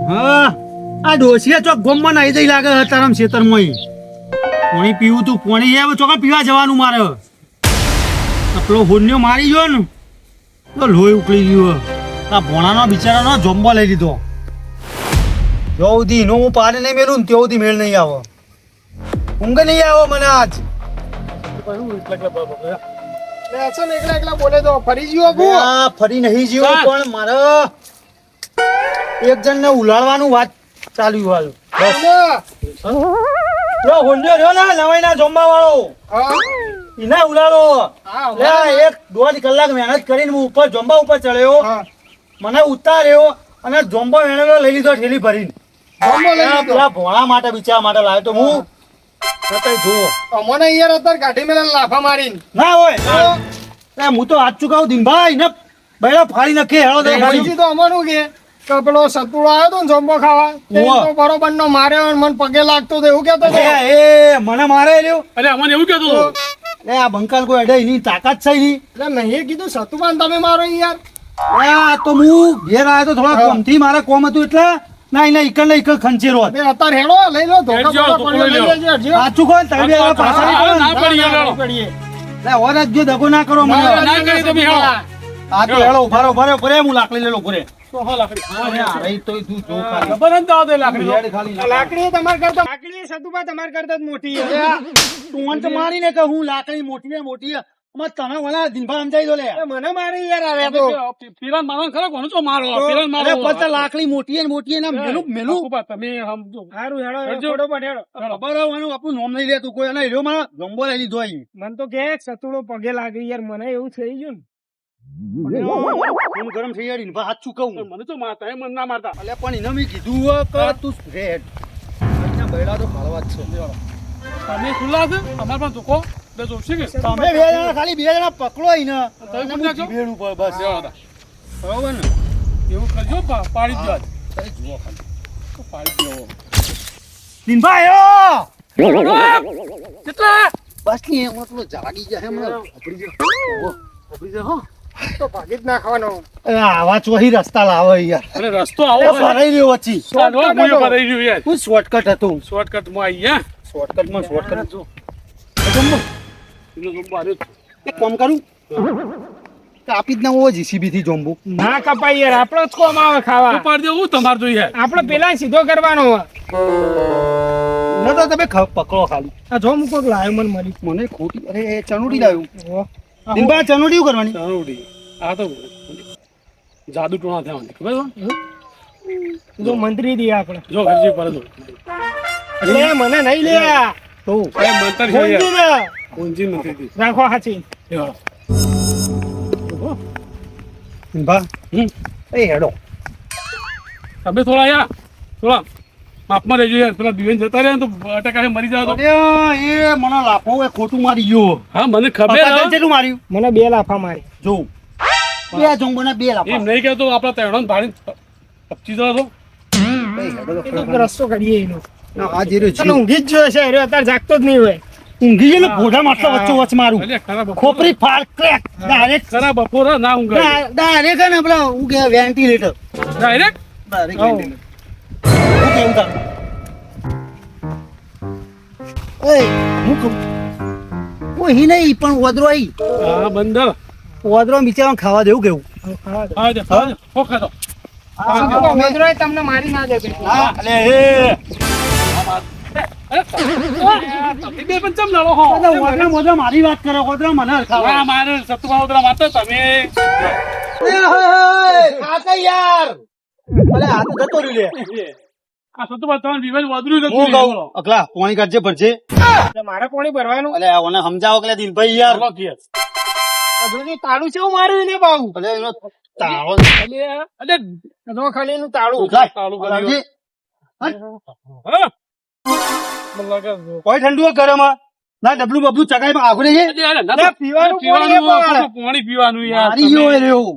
હા આ ડોસીએ ચોક ગોમમાં નાઈ દઈ લાગે તારામ ખેતરમાં પાણી પીવું તું પાણી આવે ચોકા પીવા જવાનું મારે પેલો હોન્યો મારી ગયો ને તો લોહી ઉકળી ગયું આ ભોણાનો બિચારાનો જોમ્બો લઈ લીધો જો સુધી એનો હું પાણી નહીં મેલું ને ત્યાં સુધી મેળ નહીં આવો ઊંઘ નહીં આવો મને આજ એકલા બોલે તો ફરી ગયો ફરી નહીં જીવો પણ મારે એક જણ ને ઉલાડવાનું વાત ચાલ્યું હાલ હોન્યો રહ્યો ને નવાઈના જોમ્બા વાળો ઇના ઉલાડો લે એક દોઢ કલાક મહેનત કરીને હું ઉપર જોમ્બા ઉપર ચડ્યો મને ઉતાર્યો અને જોમ્બો વેણેલો લઈ લીધો ઠેલી ભરીને પેલા ભોળા માટે બિચારા માટે લાવ્યો તો હું જુઓ અમને યાર અત્યારે કાઢી મેલા લાફા મારીને ના હોય હું તો આજ ચુકાવું દિનભાઈ ને બૈરા ફાડી નાખે હેળો દે તો અમારું કે પેલો સતુડો આવ્યો તો ને જોમ્બો ખાવા તો બરોબર નો માર્યો મને પગે લાગતો તો એવું કેતો એ મને મારે લ્યો અરે અમને એવું કેતો આ બંકાલ કોઈ અડે એની તાકાત છે નહીં એટલે મેં કીધું સતુમાન તમે મારો યાર તો હું ઘેર આવ્યો તો થોડા કોમથી મારે કોમ હતું એટલે ના ના ઈકલ ને ઈકલ ખંચેરો અત્યારે હેડો લઈ લો સાચું કહો તમે પાછા જો દગો ના કરો મને આ તો હેડો ઉભારો ઉભારો કરે હું લાકડી લેલો પૂરે લાકડી તમારે કરતા લાકડી સતુભા તમારે કરતા જ મોટી તું મારીને કે હું લાકડી મોટી મોટી તમે ઓલા દિનભા સમજાઈ દો લે મને મારી યાર આવે તો પીરાન મારવાનું ખરો કોનો છો મારો પીરાન મારો પછી લાકડી મોટી ને મોટી ને મેલું મેલું તમે સમજો સારું હેડો ફટોફટ હેડો ખબર હોય આપણું નામ નહીં લેતું કોઈ અને લ્યો મારા જમ્બો લઈ લીધો અહીં મને તો કે સતુડો પગે લાગી યાર મને એવું થઈ ગયું ને ગરમ થઈ યાર ઇનભા હાથ ચૂકવું મને તો મારતા મન ના મારતા અલે પણ એને મેં કીધું કે તું રેડ અહીંયા બૈડા તો ખાવા જ છે તમે ખુલ્લા છે અમાર પણ ધોકો બે જોશે કે તમે બે જણા ખાલી બે જણા પકડો અહીં ભેડ ઉપર બસ બરોબર ને એવું કરજો પાડી દો જુઓ ખાલી પાડી દો દિનભા આયો કેટલા બસ ની એમાં તો જાગી જાય હમણાં આપડી જાય હો તો ભાગી જ નાખવાનો આવા ચોહી રસ્તા લાવે યાર અરે રસ્તો આવો ફરાઈ રહ્યો વચ્ચી ફરાઈ રહ્યો યાર હું શોર્ટકટ હતું શોર્ટકટ માં આવી હે શોર્ટકટમાં શોર્ટકટ જો એક કામ કરું કાપી જ ના હોય જીસીબી થી જોંબુ ના કપાઈ યાર આપણો જ કોમ આવે ખાવા પાડી દો હું તમાર જોઈએ આપણે પેલા સીધો કરવાનો ન તો તમે પકડો ખાલી આ જો હું કોક લાવ્યો મને મળી મને ખોટી અરે ચનુડી લાવ્યું દિનભા ચનુડી કરવાની ચનુડી આ તો જાદુ ટોણા થવાની ખબર જો મંત્રી દી આપણે જો ઘરજી પર જો લે મને નહીં લે તો એ મંતર છે યાર કોંજી નથી રાખો હાચી દિનભા એ હેડો તમે થોડા યાર થોડા માપમાં રહેજો યાર પેલા દિવેન જતા રહ્યા તો અટકાએ મરી જાવ તો એ મને લાફો એ ખોટું મારી ગયો હા મને ખબર કેટલું માર્યું મને 2 લાફા મારી જો બે જોંબોના 2 લાફા એમ નહીં કહેતો આપણા તેડોન ભાડી પચી જતો રસ્તો કરીએ એનો આ જે રહ્યો ઊંઘી જ જોયો છે અત્યારે જાગતો જ નહીં હોય ઊંઘી ગયેલો ઘોડા માટલો વચ્ચો વચ મારું ખોપરી ફાળ ક્રેક ડાયરેક્ટ ખરા બપોર ના ઊંઘ ડાયરેક્ટ ને પેલા હું કે વેન્ટિલેટર ડાયરેક્ટ વેન્ટિલેટર હું કેવું તારું હું કહું કોઈ નહીં પણ ઓદરો આવી હા બંદર ઓદરો બિચારા ખાવા દેવું કેવું હા દે હો ખાતો તમને મારી ના દે હા અલે બે પંચમ નળો હો ઓદરા મોદરા મારી વાત કરો ઓદરા મને ખાવા હા મારે સતુભા ઉતરા માતો તમે ખાતા યાર અલે આ તો જતો રહ્યો લે આ સતુભા તમને વિવેન વાદરું હું નથી કહું અકલા પાણી કાઢજે ભરજે મારે પાણી ભરવાનું અલે ઓને સમજાવો કે દિનભાઈ યાર તાળું છે માર્યું ને બાબુ અલે એનો તાળો અલે ખાલી એનું તાળું તાળું લાવજે હા કોઈ ઠંડુ ગરમ ના ડબલું બબલું ચગાઈ આગળ છે પાણી પીવાનું યાર મારી ગયો એ રહ્યો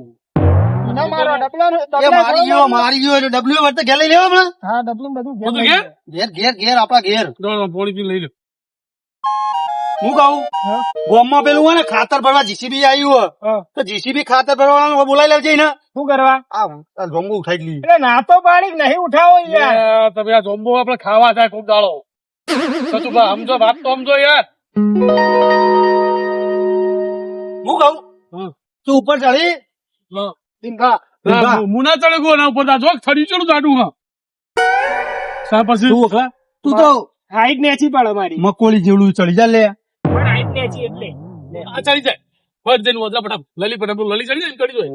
મારો મારી ગયો એટલે ડબલું વર્તે ઘેર લઈ લેવો હમણાં હા ડબલું બધું બધું ઘેર ઘેર ઘેર ઘેર આપણા ઘેર પાણી પી લઈ લો હું કહું ગામમાં પેલું હોય ને ખાતર ભરવા જીસીબી આવ્યું હોય તો જીસીબી ખાતર ભરવાનું બોલાવી લેજે ને શું કરવા આ જોંબુ ઉઠાઈ લી એટલે ના તો પાડી નહીં ઉઠાવો યાર તમે આ જોંબો આપણે ખાવા જાય ખૂબ દાડો સતુભા સમજો વાત તો સમજો યાર હું કહું તું ઉપર ચડી ટીંગા હું ના ચડે ગો ના ઉપર જો થડી ચડું જાડું હા સા પછી તું તો હાઈટ નેચી પડે મારી મકોડી જેવડું ચડી જા લે હાઈટ નેચી એટલે આ ચડી જાય ફટ જઈને વજા ફટાફ લલી ફટાફ લલી ચડી જાય ને ચડી જાય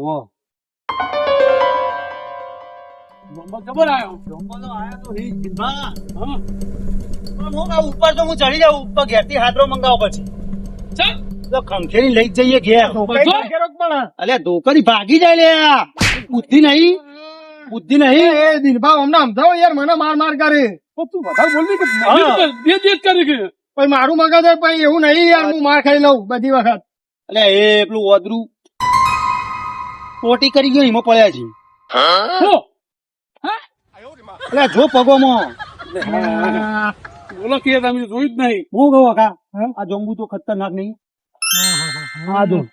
જોંબો જબર આવ્યો જોંબો તો આયા તો હી ટીંગા હા પણ હું કહું ઉપર તો હું ચડી જાઉં ઉપર ઘેરથી હાથરો મંગાવો પછી ચાલ તો ખંખેરી લઈ જ જઈએ ઘેર પણ અલ્યા ધોકડી ભાગી જાય લે બુદ્ધિ નહીં એ દિલભા અમને સમજાવો યાર મને માર માર કરે તું વધારે બોલવી કે હા. બે દેત કરી કે પછી મારું મગજ પછી એવું નહીં યાર હું માર ખાઈ લઉં બધી વખત અલ્યા એ પેલું ઓદરું પોટી કરી ગયો એમાં પડ્યા છે હો અલ્યા જો પગોમાં બોલો કે તમે જોયું જ નહીં હું કહું કાકા આ જોંબુ તો ખતરનાક નહીં હા જો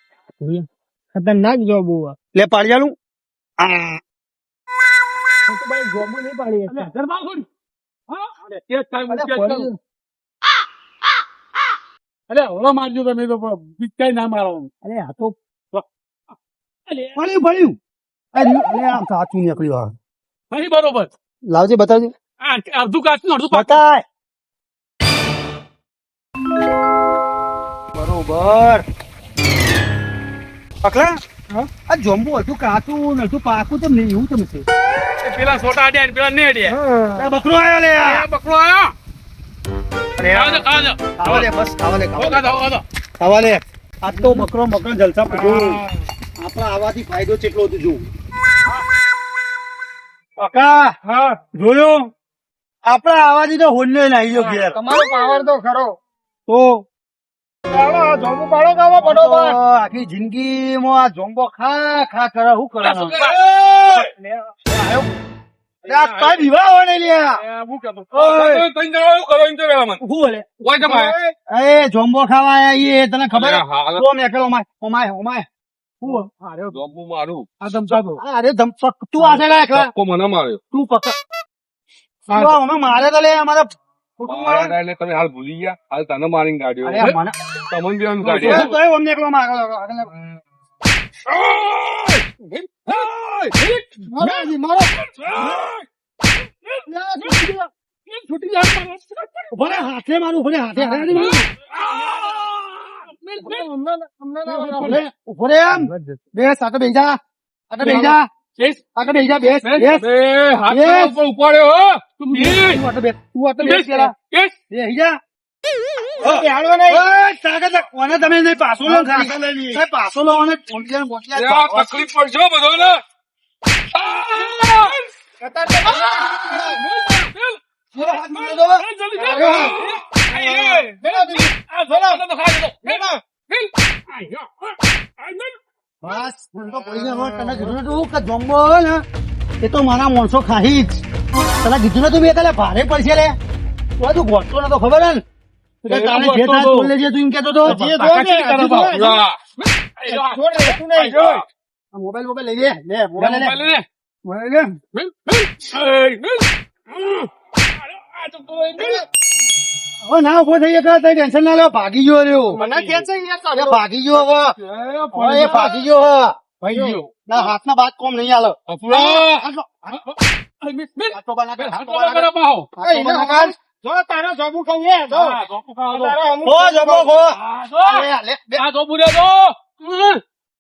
ખતરનાક જોબ લે પાડિયાલું જોબુ નહીં પાડી અલ્યા દરબાર છોડી હા અરે તે જ ટાઈમ ઉચકે જ અરે ઓલા મારજો તમે તો બીચાઈ ના મારો અરે આ તો પડ્યું અરે આમ સાચું નીકળ્યું નહીં બરોબર લાવજે બતાવજે આ અડધું કાચનું અડધું પાક બતાય બરોબર પકડા આ જોંબુ હતું કાચું ને હતું પાકું તો નહીં એવું તમે છે પેલા છોટા અડ્યા ને પેલા નહીં અડ્યા આ બકરો આવ્યો લે આ બકરો આયો અરે ખાવા ખાવા લે બસ ખાવા લે ખાવા ખાવા લે આ તો બકરો જલસા પૂછ્યો આપણા આવાથી ફાયદો કેટલો હતો જો કાકા હા જોયો આપણા આવાથી તો હોલ્યો નાઈ ગયો ઘેર તમારો પાવર તો ખરો તો પાડો જોબુ પાડો કાવો પડો આખી જિંદગીમાં આ જોંબો ખા ખા કરે શું કરે આ કઈ વિવાહ હોય ને લ્યા શું બોલે એ જોંબો ખાવા આયા એ તને ખબર તો મેકેલો ઓમાય ઓમાય શું અરે ધમપક તું આ સાઈડ એકલા મને માર્યો તું પકડ અમે મારે તો લે અમારા એટલે તમે હાલ ભૂલી ગયા હાલ તને મારીને કાઢ્યો અરે મને તમને બી આમ હું કાઢ્યો તો અમને એકલો મારો ભલે હાથે મારું ભલે હાથે ઉભો રે એમ બેસ આગળ બેજા આગળ બેજા આગળ બેજા બેસ બેસ ઉપાડ્યો હો તું તું આગળ બેસ પેલા બેસી જા હાડો નહીં કોને તમે નહીં પાછો લો ખાલી પાછો લો અને તકલીફ પડશે બધો ને બસ મને તો પડી ગયો તને કીધું નતું કે જોંબો હોય ને એ તો મારા માણસો ખાઈ જ તને કીધું નતું બે કાલે ભારે પડશે લે તું ગોઠતો નતો ખબર હે ને તારે જે થાય બોલ લેજે તું એમ કેતો તો મોબાઈલ લઈ લે મોબાઈલ લે હવે ના ઉભો થઈ ગયા ટેન્શન ના લે ભાગી ગયો રહ્યો મને કે છે યાર હવે ભાગી ગયો હવે એ ભાગી ગયો હવે ના હાથના બાદ કોમ નહીં આલો જો તારો જોબુ ખાવું હે જો જબો ખો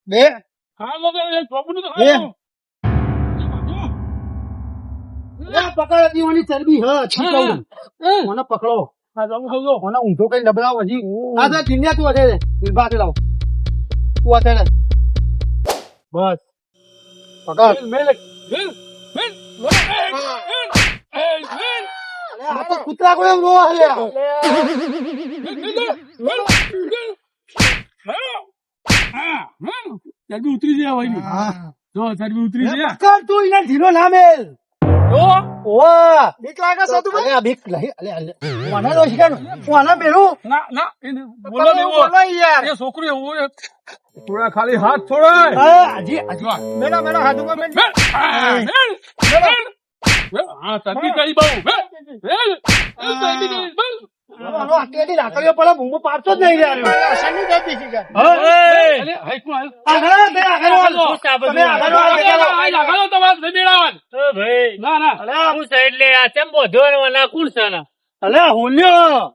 બે પકડ દીવાની ચરબી હ મને પકડો મને ઊંધો કઈ લબડાવ હજી આ તો ચીન્યા તું હશે નિર્ભા લાવ તું હશે ને બસ પકડ આ તો કૂતરા કોઈ એમ રોવા હે ચરબી ઉતરી જાય ભાઈ જો ચરબી ઉતરી જાય પકડ તું એને ધીરો ના મેલ ઓવા બીક લાગે સતુભાઈ? અલે આ બીક લઈ અલે કોને દોશી કાનું કોને પેલું ના ના એને બોલો તમે દેવો બોલો યાર. એ છોકરું એવું હોય. થોડા ખાલી હાથ છોડાય હાજી મેડમ મેડમ હાથ ઉપર મેલ. હા તબી કરી બહુ આટલી લાકડીઓ પેલા બૂમો પાડતો જ નહીં યાર શની જતી છે કે? આગળ બે આગળ વાળો. તમે આગળ વાળો. અલે હોલ્યો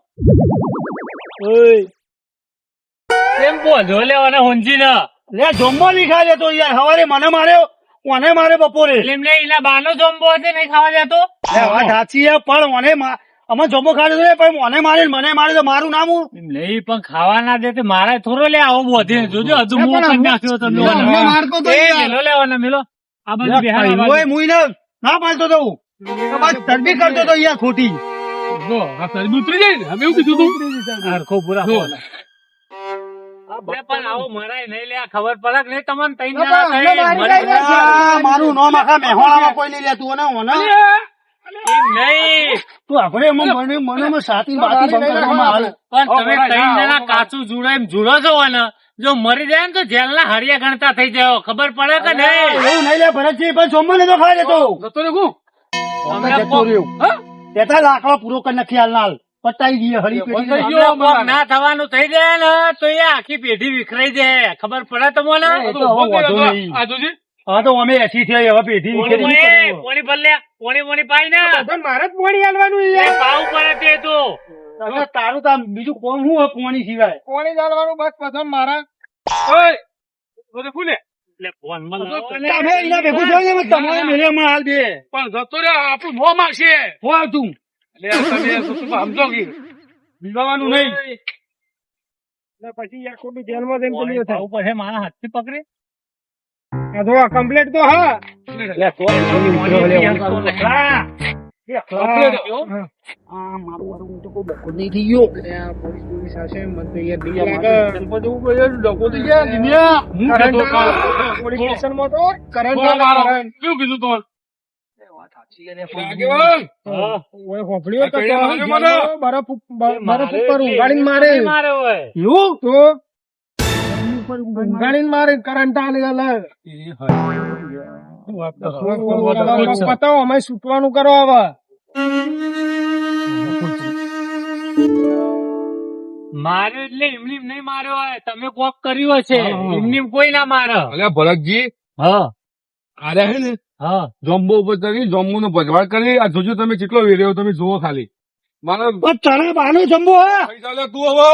લે જમ્બો નહીં ખાઈ લેતો યાર હવારે મને માર્યો કોને મારે બપોરે લે વાત સાચી છે પણ મને અમે જમ્બો ખાઈ લીધો પણ મને મારે મને મારે તો મારું નામ હું નહીં પણ ખાવા ના દે મારે થોડો લે આવો બોધે જોજો હજુ મું કરી નાખ્યો તમને અમને મારતો તો યાર. મેલો લેવાના મેલો આ બધું બેહાડ આ ઓય મુઈ ના પાડતો તો હું તરબી કરતો તો યાર ખોટી જો આ તરબી ઉતરી જાય ને અમે એવું કીધું તું હરખો પૂરા જો. આપણે પણ આવો મરાય નહીં લે આ ખબર પડે કે નહીં તમને તઈ અમને મારી જાય છે. આ મારું નામ આખા મેહોણામાં કોઈ નહીં લેતું અને મને નહીં તું આપણે મને સાથી બાતી બંધ કરવામાં આવે પણ તમે તઈ જણા કાચું જુડાઈ જુડો છો ને જો મરી જાય ને તો જેલના હરિયા ગણતા થઈ જાવ ખબર પડે કે નહીં એવું નહીં લે ભરતજી પણ જમવા તો ખાઈ લેતો જતો રે હું તમે જતો રહ્યો હા તેતા લાકડો પૂરો કરી નાખી હાલ પટાઈ દઈએ હળી પેટી પટાઈ કરી. તમને કોક ના થવાનું થઈ જાય ને તો એ આખી પેઢી વિખરાઈ જાય ખબર પડે તમને એ તો હવે વાંધો નહીં. આ જોજે હા તો અમે એસી થઈ હવે પેઢી વિખેરી નહીં કરવી. પોણી ભર લે પોણી પાઈ ને બધાને મારે જ પોણી આલવાનું એ યાર. પાવ પડે તે તો હવે તારું તો આમ બીજું કોમ શું હોય પોણી સિવાય પોણી જ આલવાનું બસ બધાને મારા. ઓય જોજે ફૂલે એટલે ફોનમાં લાવો ને. તમે એના ભેગું થયો ને એમાં તમારે મેળામાં હાલ બે પણ જતો રે આપણું મોં મારશે હો તું એટલે તમે સમજો કે બીવાનું નહીં એટલે પછી યાર ખોટું જેલમાં જઈને પેલું થાય. પાવ પડે મારા હાથથી પકડે આ જો કમ્પ્લીટ તો હા. નહીં થઈ ગયો આ પોલીસ પોલીસ હશે મને તો યાર બીક યાર, લાગે. કરંટ કેવું આવે. પોલીસ સ્ટેશનમાં તો કરંટ આવે, કરંટ. કીધું તો ઓય હોભળ્યો તો આ કઈ મારે મને? બરફ ઉપર ઉગાડીને મારે. મારે હોય એવું તો ઉગાડીને મારે કરંટ આલે અલગ. પતાવો અમે છૂટવાનું કરો હવે. માર્યો એટલે એમની નહીં માર્યો હોય તમે કોક કર્યું હશે એમની કોઈ ના મારે અલ્યા ભરતજી હા આરે હે ને હા જોમ્બો ઉપર ચડી જોમ્બો નો ભજવાડ કરી આ જોજો તમે કેટલો વેર્યો તમે જુઓ ખાલી મારે પણ તને બાનો જમવો હે પૈસા લે તું હવે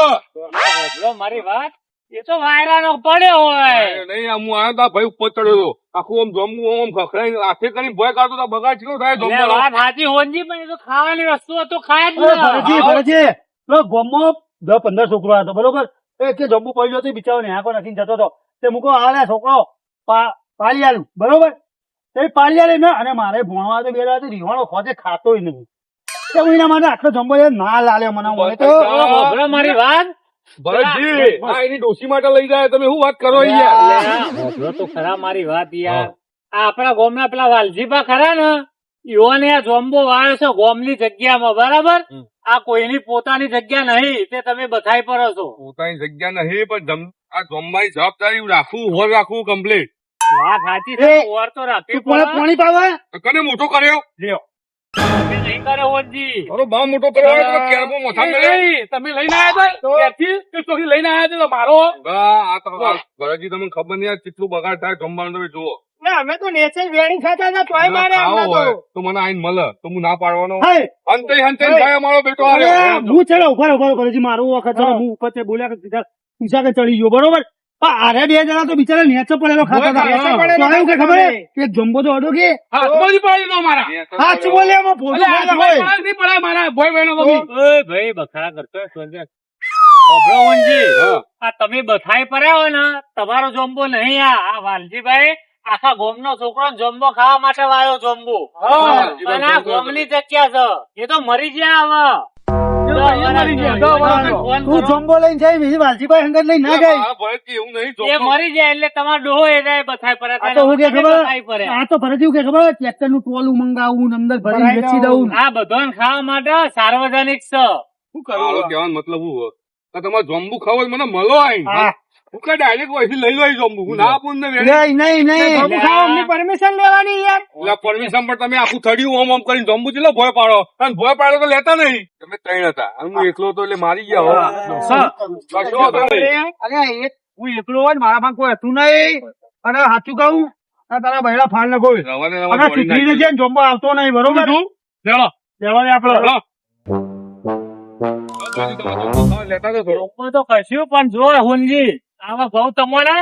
બોલો મારી વાત એ તો વાયરાનો પડ્યો હોય નહીં હું આયા તા ભાઈ ઉપર ચડ્યો હતો આખું આમ જોમ્બુ આમ ખખડાઈને હાથે કરીને ભય કાઢતો તા બગાડ ચીલો થાય એટલે જોમ્બો વાત સાચી હોનજી પણ એ તો ખાવાની વસ્તુ તો ખાય જ ભરતજી ને ભરતજી પેલો ગામમાં 10-15 છોકરો હતો બરોબર એ કે જમ્બુ પડ્યો હતો બિચારો ને આંખો નાખીને જતો હતો તે મૂકો હાલે છોકરો પાળી આલું બરોબર તે પાળી આલે ને અને મારે ભણવા તો બે રાતે રીવાણો ખોજે ખાતોય નહીં તે હું એના માટે આટલો જમ્બો ના લાલે મને મને તો બોલો મારી વાત ભરતજી આ એની ડોસી માટે લઈ જાય તમે શું વાત કરો યાર બોલો તો ખરા મારી વાત યાર આ આપણા ગામના પેલા વાલજીભા ખરા ને ઈઓને આ જોમ્બો વાળે છે ગામની જગ્યામાં બરાબર આ કોઈની પોતાની જગ્યા નહીં તે તમે બધાઈ પર છો પોતાની જગ્યા નહીં પણ આ જોમ્બાની જવાબદારી રાખવું હોર રાખવું કમ્પ્લીટ વાત સાચી છે ઓર તો રાખવી તું કોને પાણી પાવે કને મોટો કર્યો લ્યો પડે નહીં કરે હોનજી મારો બા મોટો કર્યો હોય તો કેરમો મોથા મેલે તમે લઈને આવ્યા હતા ત્યાંથી કે ચોકી લઈને આવ્યા હતા મારો આ તો ભરતજી તમને ખબર નહીં કેટલું બગાડ થાય જમવાનું તમે જુઓ ના અમે તો નેચર વેણી ખાતા હતા તોય મારે ખાવો અમને હોય તો. તો મને આઈને મળે તો હું ના પાડવાનો હે અંતે અંતે થાય મારો બેટો અરે, આવ્યો હું ચડો ઉભા ભરતજી મારું વખત છે હું ઉપર થી બોલ્યા કે સીધા ઊંચા કે ચડી ગયો બરોબર પણ આરે બે જણા તો બિચારા નેચે પડેલો ખાતા હતા નેચે પડેલો તો આવ્યું કે ખબર હે? કે જમ્બો તો અડો કે હાથમાંથી પાડી નો મારા હાથ બોલે એમાં પોતું બોલે હોય નહીં પડાય મારા ભોય બહેનો તો ઓય ભાઈ બખરા કરતો અભ્રવનજી આ તમે બથાઈ પડ્યા હોય ને તમારો જોમ્બો નહીં આ વાલજીભાઈ આખા ગોમનો છોકરો જોમ્બો ખાવા માટે વાયો જોમ્બો અને આ ગોમની જગ્યા છે એ તો મરી ગયા હવે મરી ગયા, 10 વર્ષનો. ફોન તું કરો. જોમ્બો લઈને જાય બીજી વાલજીભાઈ હંગત લઈને ના જાય આ ભરતજી એવું નહીં એ જોખમ. મરી જાય એટલે તમારો ડોહો એ જાય બથાઈ પડે. આ તો હું કે તમે બથાઈ પડે. ખબર આ તો ભરત એવું કે ખબર ટ્રેક્ટર નું ટોલું મંગાવું ને અંદર ભરી વેચી દઉં આ બધાને ખાવા માટે સાર્વજનિક છે. શું કરવું કહેવાનો મતલબ શું હોય? આ તમારે જોંબુ ખાવો હોય મને મળો આઈ હા. હું કઈ ડાયરેક્ટ વહીથી લઈ લો જોંબુ હું ના આપું ને નહીં નહીં જોંબુ ખાવાની પરમિશન લેવાની યાર પરમિશન પણ તમે આખું થડિયું ઓમ કરીને જોંબુ ચેલો ભય પાડો અને ભય પાડો તો લેતા નહીં. તમે ત્રણ હતા અને હું એકલો તો એટલે મારી ગયા હો. કશો વાંધો નહીં. અરે હું એકલો હોય ને મારા માં કોઈ હતું નહીં અને સાચું કહું આ તારા બહેરા ફાળ ન કોઈ રવાને અને રવા છોડી ચૂંટણી છે ને જોમ્બો આવતો નહીં બરોબર લેવડો. લેવા દે આપડે લેવડો. લેતા તો થોડો. હું તો કશું પણ જો હુનજી આવા ભાવ તમારે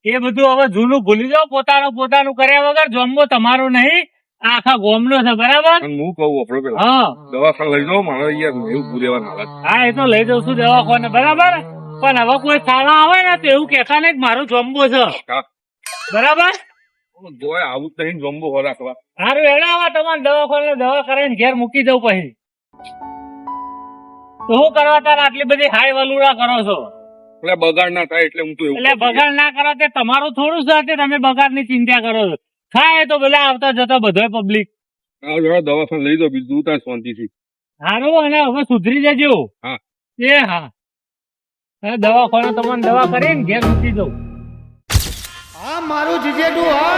એ બધું હવે જૂનું ભૂલી જાઓ. પોતાનું કર્યા વગર જોમ્બો તમારો નહીં આ આખા ગોમનો છે બરાબર. અને હું કહું આપણો પેલા હા દવાખાને લઈ જાઓ મારે અહીંયા એવું પૂરેવા હાલત. હા એ તો લઈ જઉં છું દવાખાને બરાબર. પણ હવે કોઈ ખાવા આવે ને તો એવું કહેતા નહીં કે મારો જોમ્બો છે હા. બરાબર. જોય આવું જ નહીં જોંબુ હો રાખવા. સારું એડા આવા તમારે દવાખાને દવા કરીને ઘેર મૂકી દઉં પછી તો શું કરવા તાર આટલી બધી હાઈ વલુડા કરો છો? એટલે બગાડ ના થાય એટલે હું તો એવું એટલે બગાડ ના કરો તે તમારું થોડું છે તે તમે બગાડની ચિંતા કરો છો. ખાય તો બધા આવતા જતા બધો પબ્લિક. આ જરા દવાખાને લઈ જાઓ બીજું ત્યાં શાંતિથી. સારું અને હવે સુધરી જજો. હા. એ હા હવે દવાખાને તમને દવા કરીને ઘેર મૂકી દઉં. હા મારું જીજેડું હા